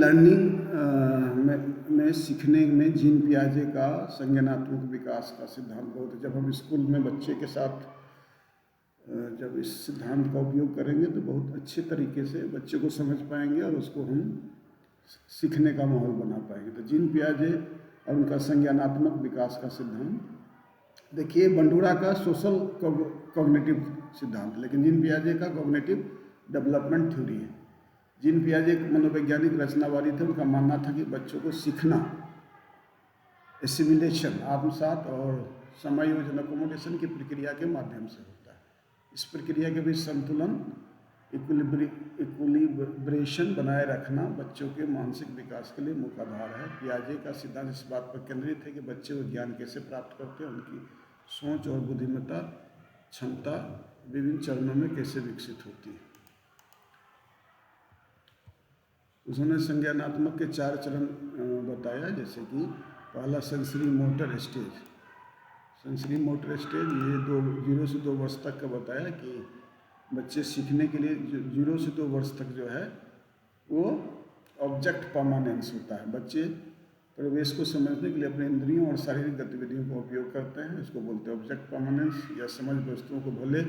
Learning में सीखने में जीन पियाजे का संज्ञानात्मक विकास का सिद्धांत बहुत है। जब हम स्कूल में बच्चे के साथ जब इस सिद्धांत का उपयोग करेंगे तो बहुत अच्छे तरीके से बच्चे को समझ पाएंगे और उसको हम सीखने का माहौल बना पाएंगे। तो जीन पियाजे और उनका संज्ञानात्मक विकास का सिद्धांत, देखिए बंडूरा का सोशल कॉग्निटिव सिद्धांत, लेकिन जीन पियाजे का कॉग्निटिव डेवलपमेंट थ्योरी है। जीन पियाजे एक मनोवैज्ञानिक रचनावादी थे। उनका मानना था कि बच्चों को सीखना एसिमिलेशन, आत्मसात और समायोजन अकोमोडेशन की प्रक्रिया के माध्यम से होता है। इस प्रक्रिया के बीच संतुलन इक्विलिब्रेशन बनाए रखना बच्चों के मानसिक विकास के लिए मुख्य आधार है। पियाजे का सिद्धांत इस बात पर केंद्रित है कि बच्चे वो ज्ञान कैसे प्राप्त करते हैं, उनकी सोच और बुद्धिमत्ता क्षमता विभिन्न चरणों में कैसे विकसित होती है। उन्होंने संज्ञानात्मक के 4 चरण बताया, जैसे कि पहला sensory motor stage. Sensory motor stage ये 0 से 2 वर्ष तक का बताया कि बच्चे सीखने के लिए 0 से 2 वर्ष तक जो है वो ऑब्जेक्ट परमानेंस होता है। बच्चे परिवेश को समझने के लिए अपने इंद्रियों और शारीरिक गतिविधियों का उपयोग करते हैं। इसको बोलते हैं ऑब्जेक्ट परमानेंस, या समझ वस्तुओं को भले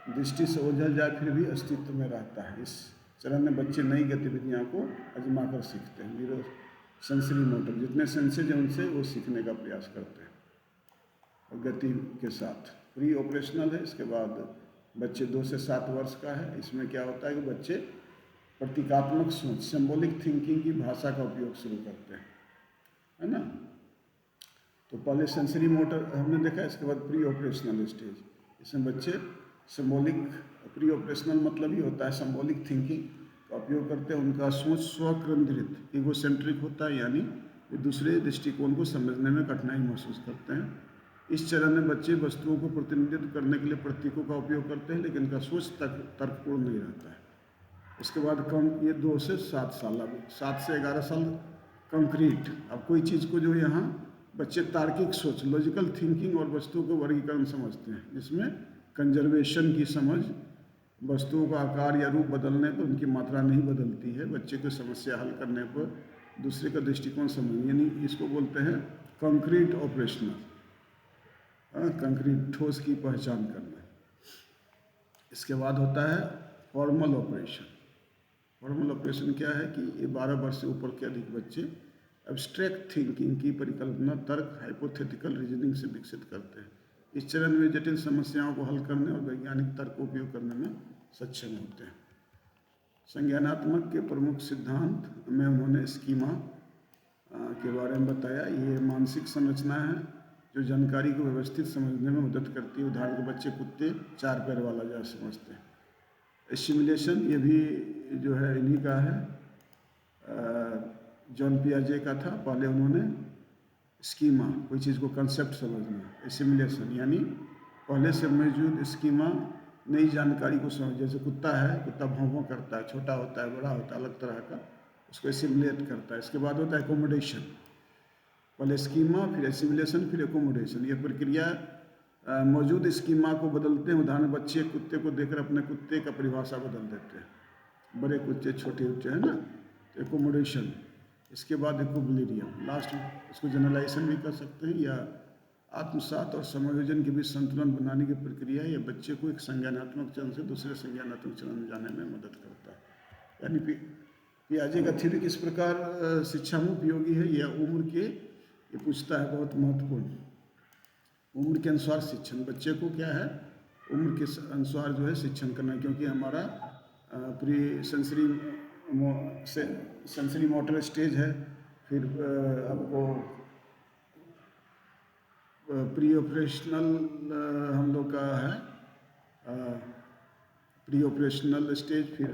दृष्टि से ओझल जाए फिर भी अस्तित्व में रहता है। इस चरण में बच्चे नई गतिविधियाँ को आजमा कर सीखते हैं। 0 सेंसरी मोटर, जितने सेंसेज हैं उनसे वो सीखने का प्रयास करते हैं और गति के साथ। प्री ऑपरेशनल है, इसके बाद बच्चे 2 से 7 वर्ष का है। इसमें क्या होता है कि बच्चे प्रतीकात्मक सोच, सिंबॉलिक थिंकिंग की भाषा का उपयोग शुरू करते हैं, है ना। तो पहले सेंसरी मोटर हमने देखा, इसके बाद प्री ऑपरेशनल स्टेज। इसमें बच्चे सिंबॉलिक, प्री ऑपरेशनल मतलब ही होता है सिंबॉलिक थिंकिंग का उपयोग करते हैं। उनका सोच स्वकेंद्रित ईगोसेंट्रिक होता है, यानी वे दूसरे दृष्टिकोण को समझने में कठिनाई महसूस करते हैं। इस चरण में बच्चे वस्तुओं को प्रतिनिधित्व करने के लिए प्रतीकों का उपयोग करते हैं, लेकिन इनका सोच तर्कपूर्ण नहीं रहता है। उसके बाद ये 2 से 7 साल, अब 7 से 11 साल कंक्रीट। अब कोई चीज़ को जो यहाँ बच्चे तार्किक सोच, लॉजिकल थिंकिंग और वस्तुओं को वर्गीकरण समझते हैं, जिसमें कंजर्वेशन की समझ, वस्तुओं का आकार या रूप बदलने पर उनकी मात्रा नहीं बदलती है। बच्चे को समस्या हल करने पर दूसरे का दृष्टिकोण समझ, यानी इसको बोलते हैं कंक्रीट ऑपरेशनल, कंक्रीट ठोस की पहचान करना। इसके बाद होता है फॉर्मल ऑपरेशन। फॉर्मल ऑपरेशन क्या है कि ये 12 वर्ष से ऊपर के अधिक बच्चे एब्स्ट्रैक्ट थिंकिंग की परिकल्पना, तर्क, हाइपोथेटिकल रीजनिंग से विकसित करते हैं। इस चरण में जटिल समस्याओं को हल करने और वैज्ञानिक तर्क का उपयोग करने में सक्षम होते हैं। संज्ञानात्मक के प्रमुख सिद्धांत में उन्होंने स्कीमा के बारे में बताया। ये मानसिक संरचना है जो जानकारी को व्यवस्थित समझने में मदद करती है। उदाहरण के बच्चे कुत्ते 4 पैर वाला जो समझते हैं। एसिमिलेशन ये भी जो है इन्हीं का है, जॉन पियाजे का था। पहले उन्होंने स्कीमा, कोई चीज़ को कंसेप्ट समझना। एसिमिलेशन यानी पहले से मौजूद स्कीमा, नई जानकारी को समझ। जैसे कुत्ता है, कुत्ता भौं-भौं करता है, छोटा होता है, बड़ा होता है, अलग तरह का, उसको एसिमिलेट करता है। इसके बाद होता है एकोमोडेशन। पहले स्कीमा, फिर एसिमिलेशन, फिर एकोमोडेशन। ये प्रक्रिया मौजूद स्कीमा को बदलते हैं। उदाहरण, बच्चे कुत्ते को देखकर अपने कुत्ते का परिभाषा बदल देते हैं। बड़े कुत्ते, छोटे कुत्ते, है ना, तो एकोमोडेशन। इसके बाद इक्विलिब्रियम, लास्ट में इसको जनरलाइजेशन भी कर सकते हैं, या आत्मसात और समायोजन के बीच संतुलन बनाने की प्रक्रिया। यह बच्चे को एक संज्ञानात्मक चरण से दूसरे संज्ञानात्मक चरण में जाने में मदद करता है। यानी पियाजे का थ्योरी किस प्रकार शिक्षा में उपयोगी है, यह उम्र के, ये पूछता है, बहुत महत्वपूर्ण। उम्र के अनुसार शिक्षण, बच्चे को क्या है उम्र के अनुसार जो है शिक्षण करना, क्योंकि हमारा प्री सेंसरी मोटर स्टेज है, फिर आपको प्री ऑपरेशनल हम लोग का है, प्री ऑपरेशनल स्टेज, फिर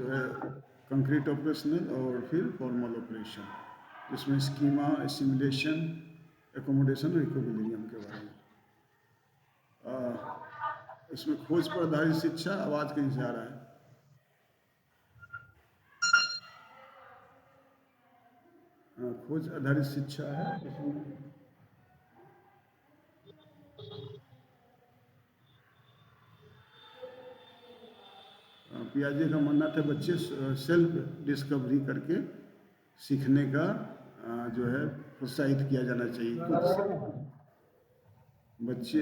कंक्रीट ऑपरेशनल और फिर फॉर्मल ऑपरेशन, जिसमें स्कीमा, एसिमिलेशन, एकोमोडेशन और इक्विलिब्रियम के बारे में। इसमें खोज पर आधारित शिक्षा, आवाज़ कहीं से आ रहा है, खोज आधारित शिक्षा है इसमें। पियाजे का मानना था बच्चे सेल्फ डिस्कवरी करके सीखने का जो है प्रोत्साहित किया जाना चाहिए। कुछ बच्चे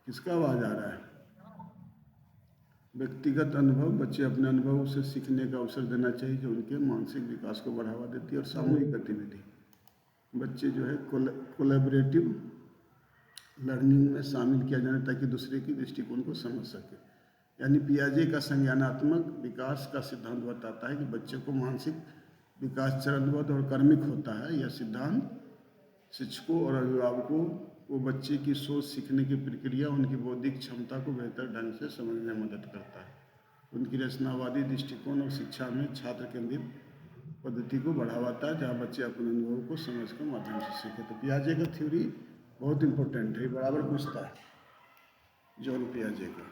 किसका आवाज़ आ रहा है? व्यक्तिगत अनुभव, बच्चे अपने अनुभव से सीखने का अवसर देना चाहिए जो उनके मानसिक विकास को बढ़ावा देती है। और सामूहिक गतिविधि, बच्चे जो है कोलैबोरेटिव लर्निंग में शामिल किया जाना ताकि दूसरे की दृष्टिकोण को समझ सके। यानी पियाजे का संज्ञानात्मक विकास का सिद्धांत बताता है कि बच्चे को मानसिक विकास चरणबद्ध और क्रमिक होता है। यह सिद्धांत शिक्षकों और अभिभावकों को बच्चे की सोच, सीखने की प्रक्रिया, उनकी बौद्धिक क्षमता को बेहतर ढंग से समझने में मदद करता है। उनकी रचनावादी दृष्टिकोण और शिक्षा में छात्र केंद्रित पद्धति को बढ़ावाता है जहाँ बच्चे अपने अनुभव को समझ के माध्यम से सीखे। तो पियाजे का थ्योरी बहुत इंपॉर्टेंट है, बराबर पूछता है जॉन पियाजे का।